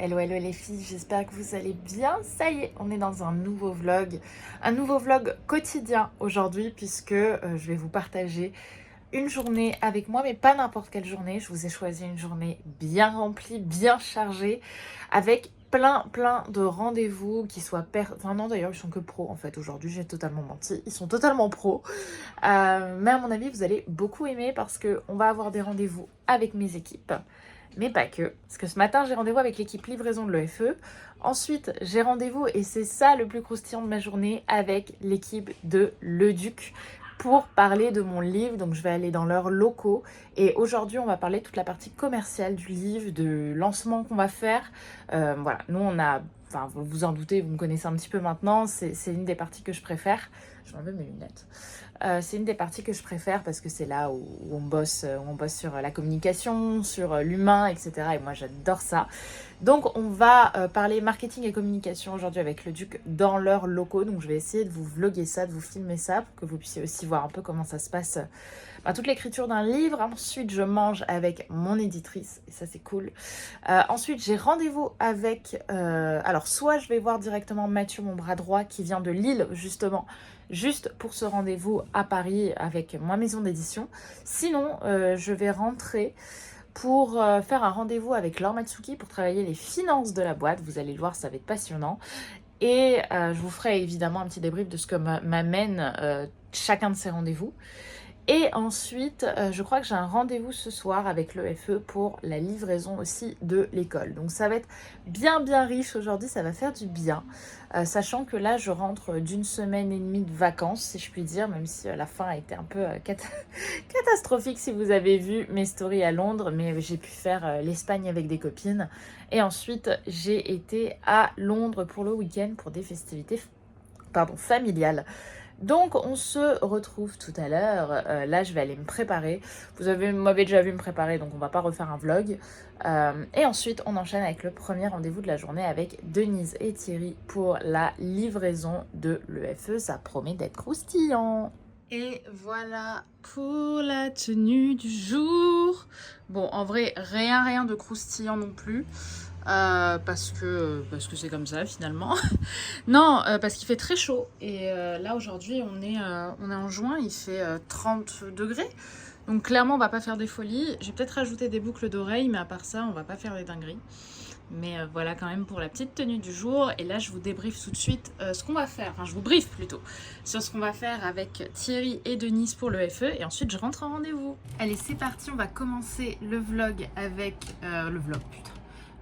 Hello, hello les filles, j'espère que vous allez bien. Ça y est, on est dans un nouveau vlog quotidien aujourd'hui puisque je vais vous partager une journée avec moi, mais pas n'importe quelle journée. Je vous ai choisi une journée bien remplie, bien chargée, avec plein de rendez-vous qui soient enfin non d'ailleurs ils sont que pros en fait aujourd'hui, j'ai totalement menti, ils sont totalement pros. Mais à mon avis vous allez beaucoup aimer parce qu'on va avoir des rendez-vous avec mes équipes. Mais pas que, parce que ce matin j'ai rendez-vous avec l'équipe livraison de l'EFE. Ensuite j'ai rendez-vous, et c'est ça le plus croustillant de ma journée, avec l'équipe de Leduc pour parler de mon livre. Donc je vais aller dans leurs locaux et aujourd'hui on va parler de toute la partie commerciale du livre, de lancement qu'on va faire. Voilà, nous on a, enfin vous vous en doutez, vous me connaissez un petit peu maintenant, c'est une des parties que je préfère. Je vais enlever mes lunettes. C'est une des parties que je préfère parce que c'est là où on bosse sur la communication, sur l'humain, etc. Et moi j'adore ça. Donc on va parler marketing et communication aujourd'hui avec le Duc dans leurs locaux. Donc je vais essayer de vous vlogger ça, de vous filmer ça pour que vous puissiez aussi voir un peu comment ça se passe. Toute l'écriture d'un livre. Ensuite je mange avec mon éditrice et ça c'est cool. Ensuite j'ai rendez-vous avec... alors soit je vais voir directement Mathieu, mon bras droit, qui vient de Lille justement, juste pour ce rendez-vous à Paris avec ma maison d'édition. Sinon je vais rentrer pour faire un rendez-vous avec Laure Matsuki pour travailler les finances de la boîte. Vous allez le voir, ça va être passionnant. Et je vous ferai évidemment un petit débrief de ce que m'amène chacun de ces rendez-vous. Et ensuite, je crois que j'ai un rendez-vous ce soir avec l'EFE pour la livraison aussi de l'école. Donc ça va être bien riche aujourd'hui, ça va faire du bien. Sachant que là, je rentre d'une semaine et demie de vacances, si je puis dire, même si la fin a été un peu catastrophique si vous avez vu mes stories à Londres. Mais j'ai pu faire l'Espagne avec des copines. Et ensuite, j'ai été à Londres pour le week-end pour des festivités familiales. Donc on se retrouve tout à l'heure. Là je vais aller me préparer. Vous m'avez déjà vu me préparer, donc on va pas refaire un vlog. Et ensuite on enchaîne avec le premier rendez-vous de la journée avec Denise et Thierry pour la livraison de l'EFE. Ça promet d'être croustillant. Et voilà pour la tenue du jour. Bon, en vrai, rien de croustillant non plus. Parce que c'est comme ça finalement. Non, parce qu'il fait très chaud. Et là aujourd'hui on est en juin, il fait 30 degrés. Donc clairement on va pas faire des folies. J'ai peut-être rajouté des boucles d'oreilles, mais à part ça on va pas faire des dingueries. Mais voilà quand même pour la petite tenue du jour. Et là je vous débriefe tout de suite ce qu'on va faire. Enfin je vous briefe plutôt sur ce qu'on va faire avec Thierry et Denise pour le FE. Et ensuite je rentre en rendez-vous. Allez c'est parti, on va commencer le vlog avec... putain.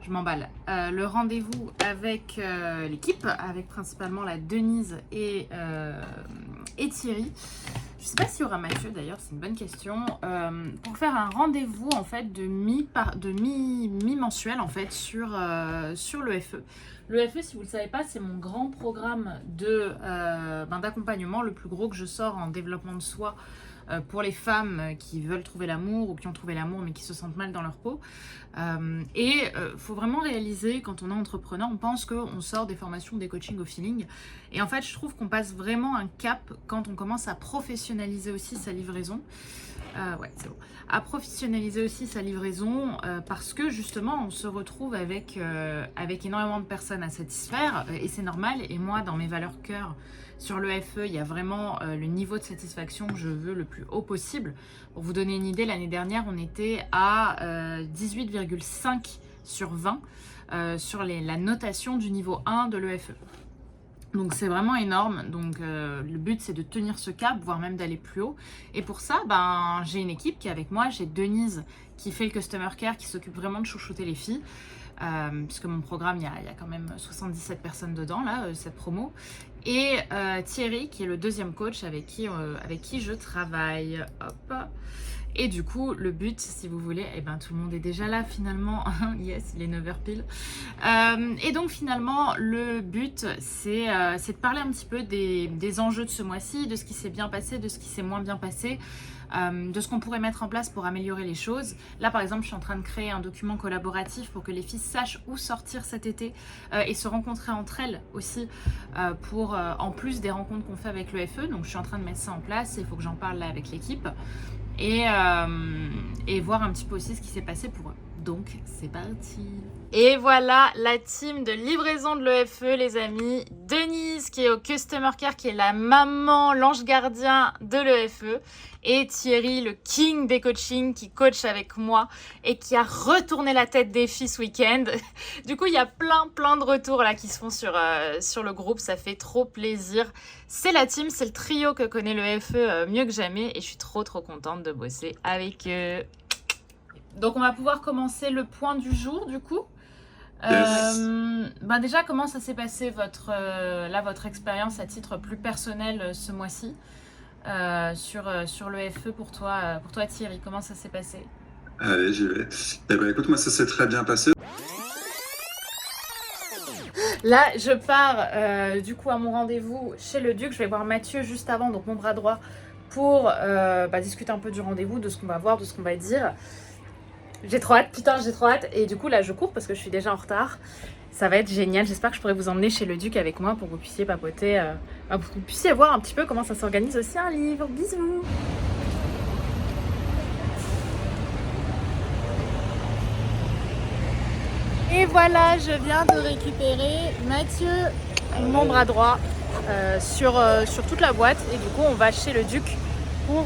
Je m'emballe. Le rendez-vous avec l'équipe, avec principalement la Denise et Thierry. Je ne sais pas s'il y aura Mathieu d'ailleurs, c'est une bonne question. Pour faire un rendez-vous en fait de mi-mensuel en fait sur l'EFE. L'EFE, si vous ne le savez pas, c'est mon grand programme d'accompagnement, le plus gros que je sors en développement de soi. Pour les femmes qui veulent trouver l'amour ou qui ont trouvé l'amour mais qui se sentent mal dans leur peau. Faut vraiment réaliser, quand on est entrepreneur, on pense qu'on sort des formations, des coachings au feeling. Et en fait, je trouve qu'on passe vraiment un cap quand on commence à professionnaliser aussi sa livraison. Ouais, c'est bon. À professionnaliser aussi sa livraison parce que justement, on se retrouve avec énormément de personnes à satisfaire et c'est normal. Et moi, dans mes valeurs cœur, sur le FE, il y a vraiment le niveau de satisfaction que je veux le plus haut possible. Pour vous donner une idée, l'année dernière, on était à 18,5 sur 20 sur la notation du niveau 1 de l'EFE. Donc c'est vraiment énorme. Donc le but c'est de tenir ce cap, voire même d'aller plus haut. Et pour ça, j'ai une équipe qui est avec moi. J'ai Denise qui fait le customer care, qui s'occupe vraiment de chouchouter les filles. Puisque mon programme, il y a quand même 77 personnes dedans, là, cette promo. Et Thierry, qui est le deuxième coach avec qui je travaille. Hop. Et du coup, le but, si vous voulez, tout le monde est déjà là finalement. Yes, il est 9h pile. Et donc finalement, le but, c'est de parler un petit peu des enjeux de ce mois-ci, de ce qui s'est bien passé, de ce qui s'est moins bien passé. De ce qu'on pourrait mettre en place pour améliorer les choses. Là par exemple je suis en train de créer un document collaboratif pour que les filles sachent où sortir cet été et se rencontrer entre elles aussi pour en plus des rencontres qu'on fait avec le FE. Donc je suis en train de mettre ça en place et il faut que j'en parle là avec l'équipe et voir un petit peu aussi ce qui s'est passé pour eux. Donc c'est parti. Et voilà la team de livraison de l'EFE, les amis. Denise qui est au Customer Care, qui est la maman, l'ange gardien de l'EFE. Et Thierry, le king des coachings, qui coach avec moi et qui a retourné la tête des filles ce week-end. Du coup, il y a plein de retours là qui se font sur le groupe. Ça fait trop plaisir. C'est la team, c'est le trio que connaît l'EFE mieux que jamais. Et je suis trop contente de bosser avec eux. Donc, on va pouvoir commencer le point du jour, du coup. Yes. Déjà, comment ça s'est passé votre expérience à titre plus personnel ce mois-ci sur l'EFE pour toi Thierry, comment ça s'est passé? Allez, j'y vais. Eh ben, écoute, moi, ça s'est très bien passé. Là, je pars du coup à mon rendez-vous chez le Duc. Je vais voir Mathieu juste avant, donc mon bras droit, pour discuter un peu du rendez-vous, de ce qu'on va voir, de ce qu'on va dire. J'ai trop hâte, putain, j'ai trop hâte. Et du coup, là, je cours parce que je suis déjà en retard. Ça va être génial. J'espère que je pourrai vous emmener chez le Duc avec moi pour que vous puissiez papoter, pour que vous puissiez voir un petit peu comment ça s'organise aussi un livre. Bisous. Et voilà, je viens de récupérer Mathieu, mon bras droit, sur toute la boîte. Et du coup, on va chez le Duc pour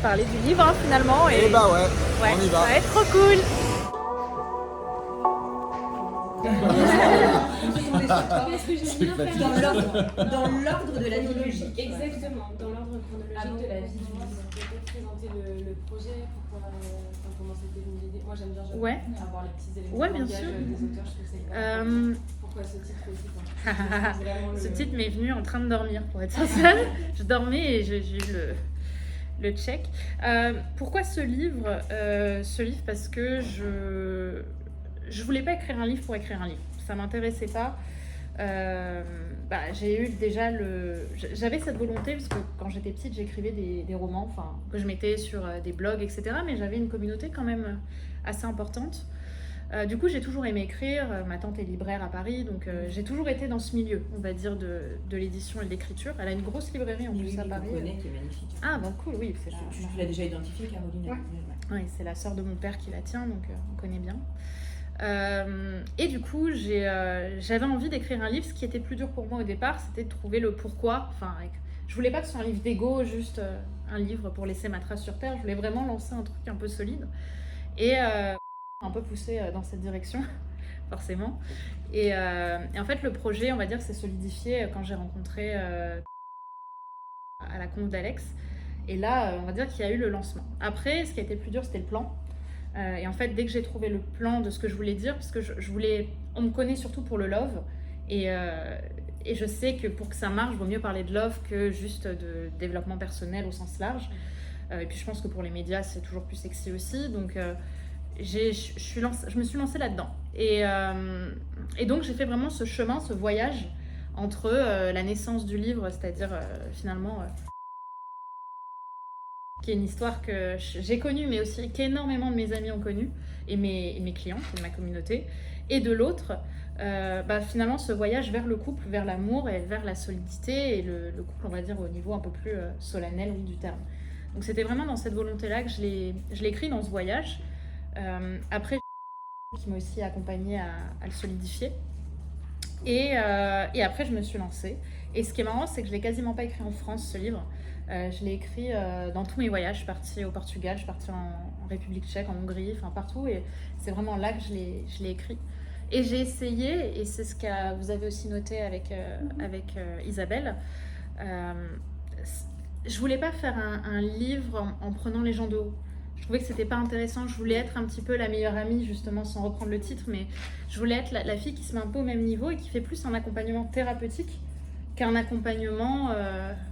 parler du livre finalement. Et bah ouais, ouais, on y va. Ça va être trop cool. Dans l'ordre de la vie logique. Exactement, dans l'ordre chronologique de la vie du livre. Peut-être présenter le projet, comment c'était venu l'idée. Moi j'aime bien avoir les petits éléments de langage des auteurs, je trouve que c'est hyper. Pourquoi ce titre aussi Ce titre m'est venu en train de dormir, pour être sincère. Je dormais et j'ai eu le check. Pourquoi ce livre parce que je voulais pas écrire un livre pour écrire un livre. Ça m'intéressait pas. J'ai eu déjà j'avais cette volonté parce que quand j'étais petite j'écrivais des romans, que je mettais sur des blogs, etc. Mais j'avais une communauté quand même assez importante. Du coup j'ai toujours aimé écrire. Ma tante est libraire à Paris, donc j'ai toujours été dans ce milieu, on va dire, de l'édition et de l'écriture. Elle a une grosse librairie en plus à Paris. Qui est magnifique. Ah bon, cool, oui. Tu l'as déjà identifiée, Caroline? Oui, c'est la sœur de mon père qui la tient, donc on connaît bien. Et du coup, j'avais envie d'écrire un livre. Ce qui était plus dur pour moi au départ, c'était de trouver le pourquoi. Je voulais pas que ce soit un livre d'égo, juste un livre pour laisser ma trace sur Terre. Je voulais vraiment lancer un truc un peu solide. Et un peu poussé dans cette direction, forcément. Et en fait, le projet, on va dire, s'est solidifié quand j'ai rencontré à la conf d'Alex. Et là, on va dire qu'il y a eu le lancement. Après, ce qui a été plus dur, c'était le plan. Et en fait, dès que j'ai trouvé le plan de ce que je voulais dire, parce que on me connaît surtout pour le love, et je sais que pour que ça marche, il vaut mieux parler de love que juste de développement personnel au sens large. Et puis je pense que pour les médias, c'est toujours plus sexy aussi. Donc je me suis lancée là-dedans. Et donc j'ai fait vraiment ce chemin, ce voyage entre la naissance du livre, c'est-à-dire finalement... qui est une histoire que j'ai connue, mais aussi qu'énormément de mes amis ont connue, et mes clients, et ma communauté. Et de l'autre, finalement, ce voyage vers le couple, vers l'amour et vers la solidité, et le couple, on va dire, au niveau un peu plus solennel, oui, du terme. Donc c'était vraiment dans cette volonté-là que je l'ai écrit dans ce voyage. Après, qui m'a aussi accompagnée à le solidifier. Et après, je me suis lancée. Et ce qui est marrant, c'est que je ne l'ai quasiment pas écrit en France, ce livre. Je l'ai écrit dans tous mes voyages. Je suis partie au Portugal, je suis partie en République tchèque, en Hongrie, partout. Et c'est vraiment là que je l'ai écrit. Et j'ai essayé, et c'est ce que vous avez aussi noté avec Isabelle, je voulais pas faire un livre en prenant les gens de haut. Je trouvais que c'était pas intéressant. Je voulais être un petit peu la meilleure amie, justement, sans reprendre le titre, mais je voulais être la fille qui se met un peu au même niveau et qui fait plus un accompagnement thérapeutique qu'un accompagnement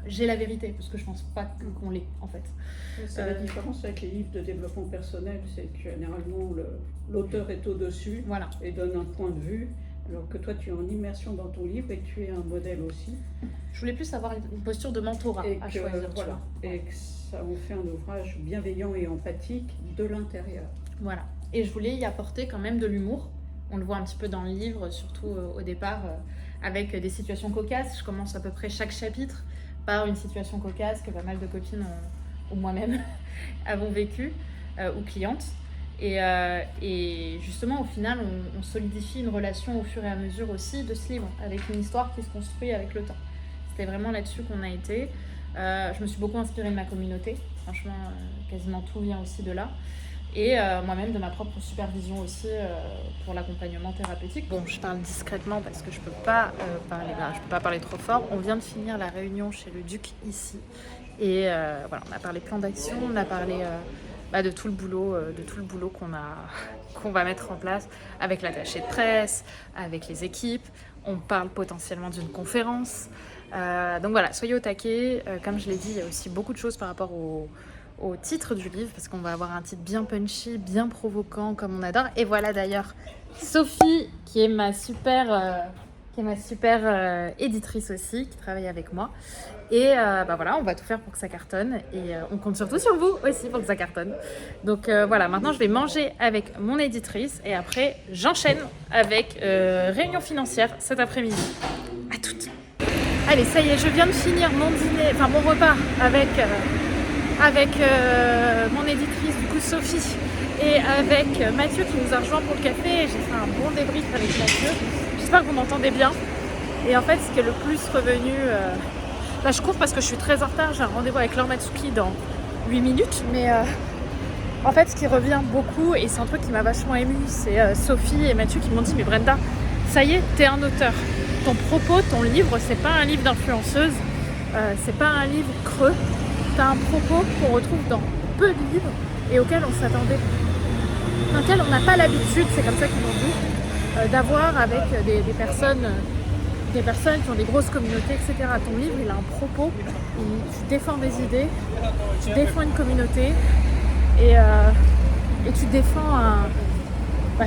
j'ai la vérité, parce que je pense pas qu'on l'est, en fait. C'est la différence avec les livres de développement personnel, c'est que généralement l'auteur est au-dessus, voilà, et donne un point de vue, alors que toi tu es en immersion dans ton livre et tu es un modèle aussi. Je voulais plus avoir une posture de mentorat à choisir. Voilà, et que ça en fait un ouvrage bienveillant et empathique de l'intérieur. Voilà, et je voulais y apporter quand même de l'humour. On le voit un petit peu dans le livre, surtout au départ, avec des situations cocasses. Je commence à peu près chaque chapitre par une situation cocasse que pas mal de copines ou moi-même avons vécue, ou clientes. Et justement, au final, on solidifie une relation au fur et à mesure aussi de ce livre, avec une histoire qui se construit avec le temps. C'était vraiment là-dessus qu'on a été. Je me suis beaucoup inspirée de ma communauté. Franchement, quasiment tout vient aussi de là. Et moi-même de ma propre supervision aussi pour l'accompagnement thérapeutique. Bon, je parle discrètement parce que je peux pas parler trop fort. On vient de finir la réunion chez le Duc ici. Et voilà, on a parlé plan d'action, on a parlé... de tout le boulot qu'on va mettre en place avec l'attaché de presse, avec les équipes. On parle potentiellement d'une conférence. Donc voilà, soyez au taquet. Comme je l'ai dit, il y a aussi beaucoup de choses par rapport au titre du livre, parce qu'on va avoir un titre bien punchy, bien provoquant, comme on adore. Et voilà d'ailleurs Sophie, qui est ma super éditrice aussi, qui travaille avec moi. Et voilà, on va tout faire pour que ça cartonne. Et on compte surtout sur vous aussi pour que ça cartonne. Donc voilà, maintenant je vais manger avec mon éditrice. Et après, j'enchaîne avec réunion financière cet après-midi. À toutes. Allez, ça y est, je viens de finir mon repas avec mon éditrice, du coup Sophie, et avec Mathieu qui nous a rejoint pour le café. J'ai fait un bon débrief avec Mathieu. J'espère que vous m'entendez bien. Et en fait, ce qui est le plus revenu... Là, je cours parce que je suis très en retard. J'ai un rendez-vous avec Laure Matsuki dans 8 minutes. Mais en fait, ce qui revient beaucoup, et c'est un truc qui m'a vachement émue, c'est Sophie et Mathieu qui m'ont dit « Mais Brenda, ça y est, t'es un auteur. Ton propos, ton livre, c'est pas un livre d'influenceuse. C'est pas un livre creux. T'as un propos qu'on retrouve dans peu de livres et auquel on s'attendait, dans lequel on n'a pas l'habitude, c'est comme ça qu'ils m'ont dit, d'avoir avec des personnes qui ont des grosses communautés, etc. Ton livre, il a un propos, tu défends des idées, tu défends une communauté et tu défends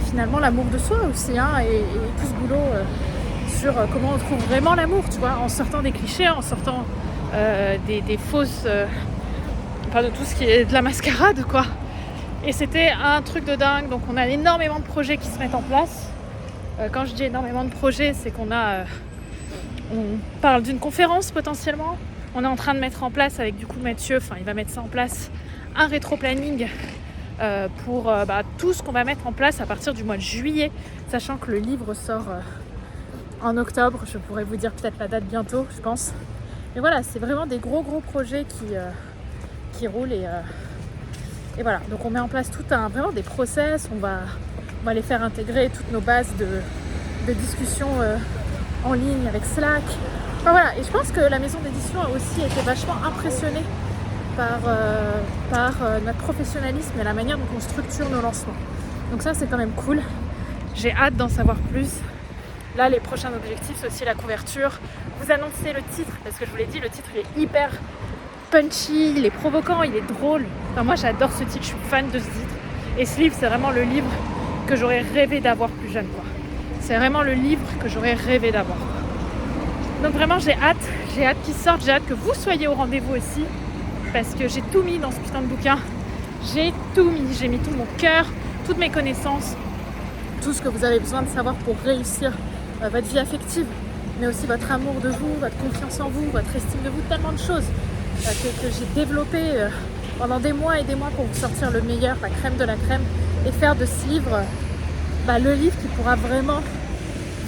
finalement l'amour de soi aussi, hein, et tout ce boulot sur comment on trouve vraiment l'amour, tu vois, en sortant des clichés, en sortant des fausses... de tout ce qui est de la mascarade, quoi. Et c'était un truc de dingue. Donc on a énormément de projets qui se mettent en place. Quand je dis énormément de projets, c'est qu'on parle d'une conférence potentiellement. On est en train de mettre en place avec du coup Mathieu, il va mettre ça en place, un rétro-planning pour tout ce qu'on va mettre en place à partir du mois de juillet, sachant que le livre sort en octobre. Je pourrais vous dire peut-être la date bientôt, je pense. Mais voilà, c'est vraiment des gros projets qui roulent et voilà. Donc on met en place vraiment des process. On va les faire intégrer toutes nos bases de discussion en ligne avec Slack. Enfin, voilà. Et je pense que la maison d'édition a aussi été vachement impressionnée par notre professionnalisme et la manière dont on structure nos lancements. Donc ça, c'est quand même cool. J'ai hâte d'en savoir plus. Là, les prochains objectifs, c'est aussi la couverture. Vous annoncez le titre, parce que je vous l'ai dit, le titre il est hyper punchy, il est provoquant, il est drôle. Enfin, moi, j'adore ce titre, je suis fan de ce titre. Et ce livre, c'est vraiment le livre que j'aurais rêvé d'avoir plus jeune, quoi. C'est vraiment le livre que j'aurais rêvé d'avoir. Donc vraiment, j'ai hâte qu'il sorte, j'ai hâte que vous soyez au rendez-vous aussi, parce que j'ai tout mis dans ce putain de bouquin. J'ai mis tout mon cœur, toutes mes connaissances, tout ce que vous avez besoin de savoir pour réussir votre vie affective, mais aussi votre amour de vous, votre confiance en vous, votre estime de vous, tellement de choses que j'ai développé pendant des mois et des mois pour vous sortir le meilleur, la crème de la crème, et faire de ce livre le livre qui pourra vraiment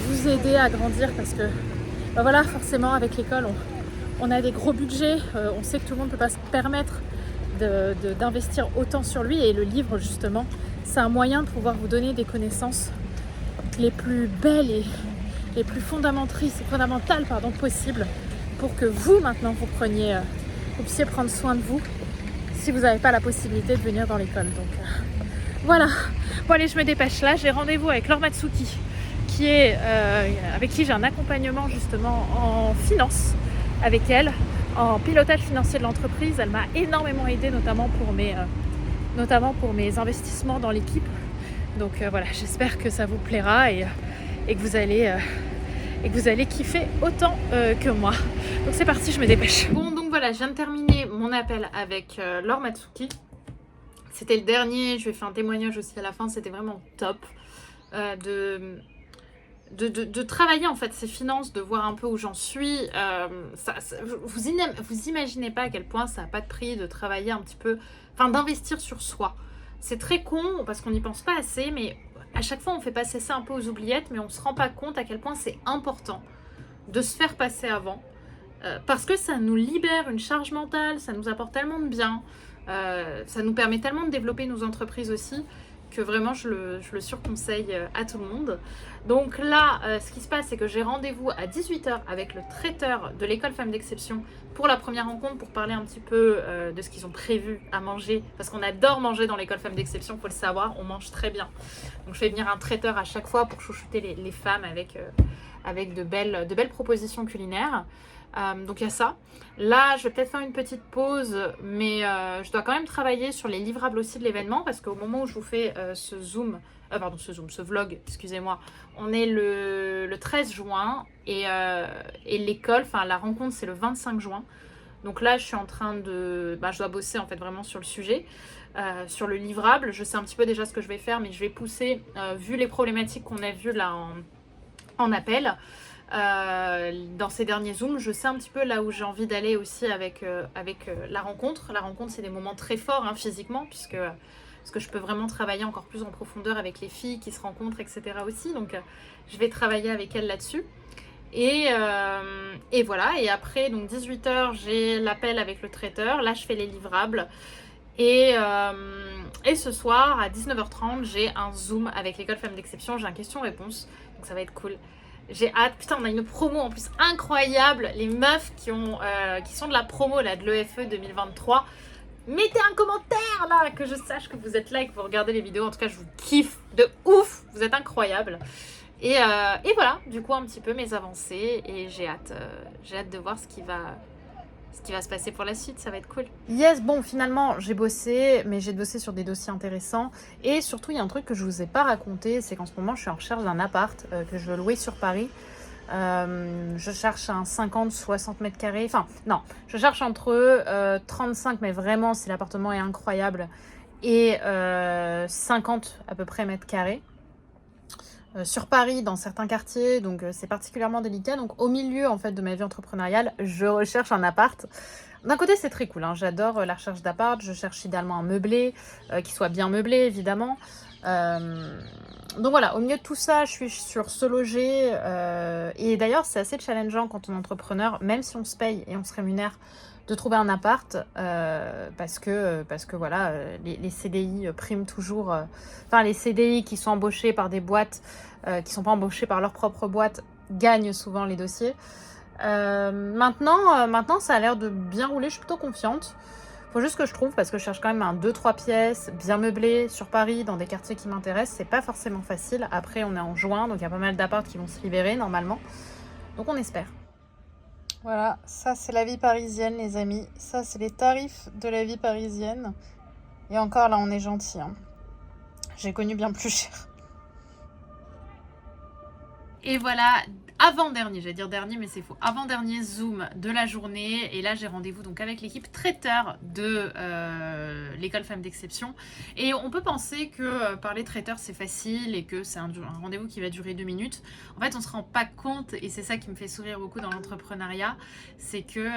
vous aider à grandir, parce que voilà, forcément avec l'école on a des gros budgets, on sait que tout le monde ne peut pas se permettre d'investir autant sur lui, et le livre justement c'est un moyen de pouvoir vous donner des connaissances les plus belles et les plus fondamentales possibles, pour que vous maintenant vous puissiez prendre soin de vous si vous n'avez pas la possibilité de venir dans l'école. Donc voilà. Bon allez, je me dépêche. Là j'ai rendez-vous avec Laure Matsuki, avec qui j'ai un accompagnement justement en finance avec elle, en pilotage financier de l'entreprise. Elle m'a énormément aidée, notamment pour mes investissements dans l'équipe. Donc voilà, j'espère que ça vous plaira et que vous allez kiffer autant que moi. Donc c'est parti, je me dépêche. Bon, donc voilà, je viens de terminer mon appel avec Laure Matsuki. C'était le dernier, je lui ai fait un témoignage aussi à la fin, c'était vraiment top de travailler en fait ces finances, de voir un peu où j'en suis. Vous imaginez pas à quel point ça n'a pas de prix de travailler un petit peu, d'investir sur soi. C'est très con parce qu'on n'y pense pas assez, mais à chaque fois on fait passer ça un peu aux oubliettes, mais on se rend pas compte à quel point c'est important de se faire passer avant, parce que ça nous libère une charge mentale, ça nous apporte tellement de bien, ça nous permet tellement de développer nos entreprises aussi, que vraiment je le surconseille à tout le monde. Donc là, ce qui se passe, c'est que j'ai rendez-vous à 18h avec le traiteur de l'école Femmes d'Exception pour la première rencontre, pour parler un petit peu de ce qu'ils ont prévu à manger, parce qu'on adore manger dans l'école Femmes d'Exception, il faut le savoir, on mange très bien. Donc je fais venir un traiteur à chaque fois pour chouchouter les femmes avec de belles propositions culinaires. Donc il y a ça. Là, je vais peut-être faire une petite pause, mais je dois quand même travailler sur les livrables aussi de l'événement, parce qu'au moment où je vous fais ce vlog, excusez-moi, on est le 13 juin et l'école, enfin la rencontre c'est le 25 juin. Donc là, je suis en train de... je dois bosser en fait vraiment sur le sujet, sur le livrable. Je sais un petit peu déjà ce que je vais faire, mais je vais pousser, vu les problématiques qu'on a vues là en appel, dans ces derniers zooms, je sais un petit peu là où j'ai envie d'aller aussi avec la rencontre. La rencontre, c'est des moments très forts physiquement, parce que je peux vraiment travailler encore plus en profondeur avec les filles qui se rencontrent, etc. aussi. Donc, je vais travailler avec elles là-dessus. Et voilà. Et après, donc 18h, j'ai l'appel avec le traiteur. Là, je fais les livrables. Et ce soir, à 19h30, j'ai un zoom avec l'école Femmes d'Exception. J'ai un question-réponse. Donc, ça va être cool. J'ai hâte. Putain, on a une promo en plus incroyable. Les meufs qui sont de la promo là, de l'EFE 2023. Mettez un commentaire là, que je sache que vous êtes là et que vous regardez les vidéos. En tout cas, je vous kiffe de ouf. Vous êtes incroyables. Et voilà, du coup, un petit peu mes avancées. Et j'ai hâte de voir ce qui va se passer pour la suite, ça va être cool. Yes, bon, finalement, j'ai bossé, mais j'ai bossé sur des dossiers intéressants. Et surtout, il y a un truc que je vous ai pas raconté, c'est qu'en ce moment, je suis en recherche d'un appart que je veux louer sur Paris. Je cherche un 50-60 mètres carrés. Enfin, non, je cherche entre 35, mais vraiment, si l'appartement est incroyable, et 50 à peu près mètres carrés. Sur Paris, dans certains quartiers, donc c'est particulièrement délicat. Donc au milieu en fait de ma vie entrepreneuriale, je recherche un appart. D'un côté, c'est très cool, j'adore la recherche d'appart. Je cherche idéalement un meublé, qui soit bien meublé évidemment. Donc voilà, au milieu de tout ça, je suis sur Se Loger. Et d'ailleurs, c'est assez challengeant quand on est entrepreneur, même si on se paye et on se rémunère, de trouver un appart, parce que voilà, les CDI priment toujours. Enfin, les CDI qui sont embauchés par des boîtes, qui sont pas embauchés par leur propre boîte, gagnent souvent les dossiers. Maintenant, ça a l'air de bien rouler. Je suis plutôt confiante. Faut juste que je trouve, parce que je cherche quand même un 2-3 pièces, bien meublé, sur Paris, dans des quartiers qui m'intéressent. C'est pas forcément facile. Après, on est en juin, donc il y a pas mal d'apparts qui vont se libérer normalement. Donc on espère. Voilà, ça c'est la vie parisienne les amis, ça c'est les tarifs de la vie parisienne. Et encore là on est gentil, j'ai connu bien plus cher. Et voilà, avant-dernier, j'allais dire dernier mais c'est faux, avant-dernier zoom de la journée. Et là j'ai rendez-vous donc avec l'équipe traiteur de l'école Femmes d'Exception. Et on peut penser que parler traiteur c'est facile et que c'est un rendez-vous qui va durer 2 minutes. En fait on se rend pas compte, et c'est ça qui me fait sourire beaucoup dans l'entrepreneuriat, c'est que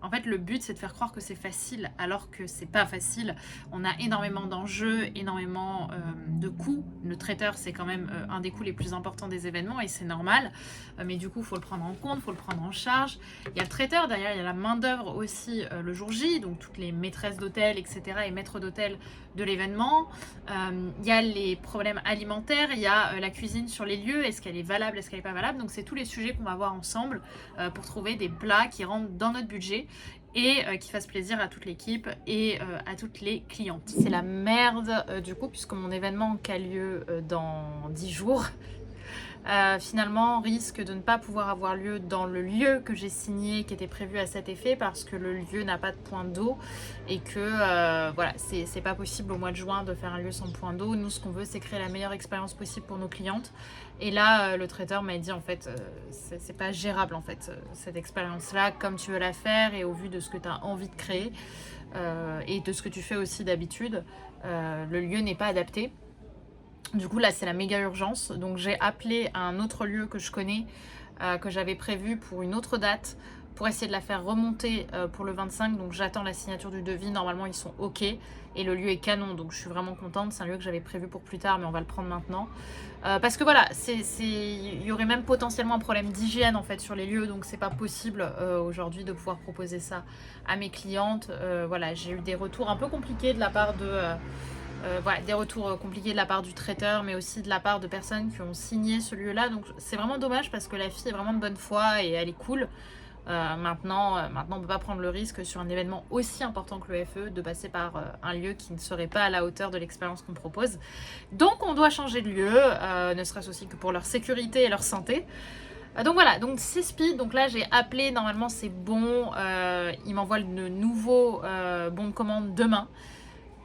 en fait le but c'est de faire croire que c'est facile alors que c'est pas facile. On a énormément d'enjeux, énormément de coûts. Le traiteur c'est quand même un des coûts les plus importants des événements et c'est normal. Mais du coup, il faut le prendre en compte, il faut le prendre en charge. Il y a le traiteur, derrière, il y a la main-d'œuvre aussi le jour J, donc toutes les maîtresses d'hôtel, etc., et maîtres d'hôtel de l'événement. Il y a les problèmes alimentaires, il y a la cuisine sur les lieux, est-ce qu'elle est valable, est-ce qu'elle n'est pas valable. Donc, c'est tous les sujets qu'on va voir ensemble pour trouver des plats qui rentrent dans notre budget et qui fassent plaisir à toute l'équipe et à toutes les clientes. C'est la merde du coup, puisque mon événement qui a lieu dans 10 jours, finalement risque de ne pas pouvoir avoir lieu dans le lieu que j'ai signé, qui était prévu à cet effet, parce que le lieu n'a pas de point d'eau et que voilà, c'est pas possible au mois de juin de faire un lieu sans point d'eau. Nous, ce qu'on veut, c'est créer la meilleure expérience possible pour nos clientes. Et là, le traiteur m'a dit en fait, c'est pas gérable en fait, cette expérience-là, comme tu veux la faire et au vu de ce que tu as envie de créer et de ce que tu fais aussi d'habitude, le lieu n'est pas adapté. Du coup là c'est la méga urgence, donc j'ai appelé un autre lieu que je connais, que j'avais prévu pour une autre date, pour essayer de la faire remonter pour le 25. Donc j'attends la signature du devis. Normalement, ils sont OK. Et le lieu est canon, donc je suis vraiment contente. C'est un lieu que j'avais prévu pour plus tard, mais on va le prendre maintenant. Parce que voilà, il y aurait même potentiellement un problème d'hygiène en fait sur les lieux. Donc c'est pas possible aujourd'hui de pouvoir proposer ça à mes clientes. Voilà, j'ai eu des retours un peu compliqués de la part de... voilà, des retours compliqués de la part du traiteur, mais aussi de la part de personnes qui ont signé ce lieu-là. Donc c'est vraiment dommage parce que la fille est vraiment de bonne foi et elle est cool. Maintenant, on ne peut pas prendre le risque sur un événement aussi important que le FE de passer par un lieu qui ne serait pas à la hauteur de l'expérience qu'on propose. Donc on doit changer de lieu, ne serait-ce aussi que pour leur sécurité et leur santé. Donc voilà, donc c'est speed. Donc là j'ai appelé, normalement c'est bon. Ils m'envoient le nouveau bon de commande demain.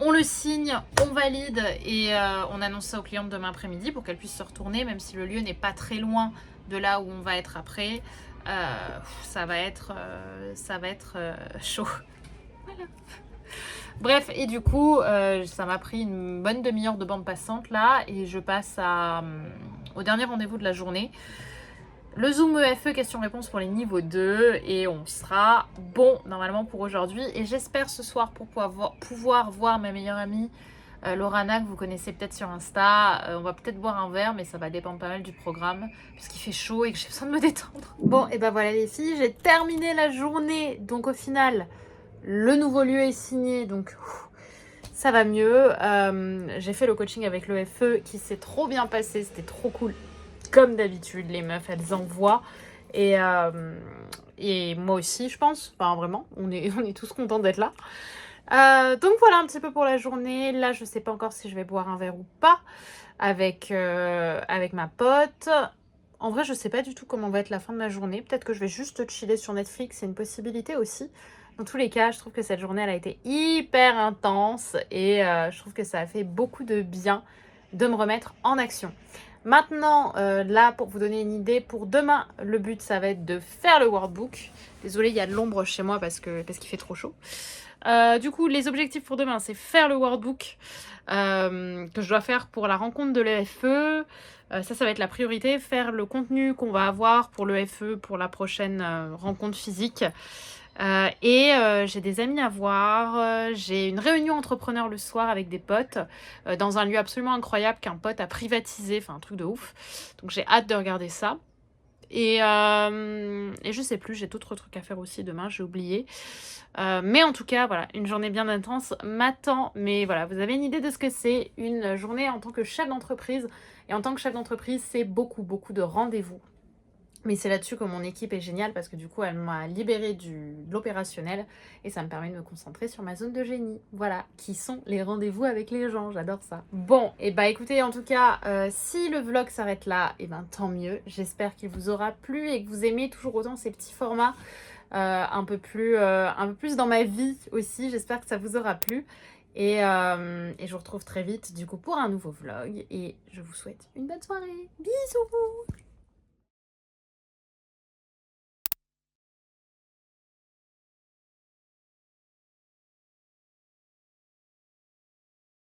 On le signe, on valide et on annonce ça aux clientes demain après-midi pour qu'elles puissent se retourner, même si le lieu n'est pas très loin de là où on va être après. Ça va être chaud. Voilà. Bref, et du coup, ça m'a pris une bonne demi-heure de bande passante là et je passe au dernier rendez-vous de la journée. Le Zoom EFE question-réponse pour les niveaux 2 et on sera bon normalement pour aujourd'hui. Et j'espère ce soir pour pouvoir voir ma meilleure amie Lorana que vous connaissez peut-être sur Insta. On va peut-être boire un verre mais ça va dépendre pas mal du programme puisqu'il fait chaud et que j'ai besoin de me détendre. Bon et ben voilà les filles, j'ai terminé la journée. Donc au final, le nouveau lieu est signé donc... ça va mieux. J'ai fait le coaching avec l'EFE qui s'est trop bien passé, c'était trop cool. Comme d'habitude, les meufs, elles envoient. Et moi aussi, je pense. Enfin, vraiment, on est tous contents d'être là. Donc voilà un petit peu pour la journée. Là, je sais pas encore si je vais boire un verre ou pas avec ma pote. En vrai, je sais pas du tout comment va être la fin de ma journée. Peut-être que je vais juste chiller sur Netflix, c'est une possibilité aussi. Dans tous les cas, je trouve que cette journée, elle a été hyper intense. Et je trouve que ça a fait beaucoup de bien de me remettre en action. Maintenant, là, pour vous donner une idée, pour demain, le but, ça va être de faire le workbook. Désolée, il y a de l'ombre chez moi parce qu'il fait trop chaud. Du coup, les objectifs pour demain, c'est faire le workbook que je dois faire pour la rencontre de l'EFE. Ça va être la priorité. Faire le contenu qu'on va avoir pour l'EFE pour la prochaine rencontre physique. J'ai des amis à voir, j'ai une réunion entrepreneur le soir avec des potes dans un lieu absolument incroyable qu'un pote a privatisé, enfin un truc de ouf, donc j'ai hâte de regarder ça et je sais plus, j'ai d'autres trucs à faire aussi demain, j'ai oublié, mais en tout cas voilà, une journée bien intense m'attend, mais voilà, vous avez une idée de ce que c'est une journée en tant que chef d'entreprise, et en tant que chef d'entreprise c'est beaucoup de rendez-vous. Mais c'est là-dessus que mon équipe est géniale parce que du coup, elle m'a libérée de l'opérationnel et ça me permet de me concentrer sur ma zone de génie. Voilà, qui sont les rendez-vous avec les gens, j'adore ça. Bon, et bah écoutez, en tout cas, si le vlog s'arrête là, et ben tant mieux. J'espère qu'il vous aura plu et que vous aimez toujours autant ces petits formats un peu plus dans ma vie aussi. J'espère que ça vous aura plu. Et je vous retrouve très vite du coup pour un nouveau vlog et je vous souhaite une bonne soirée. Bisous!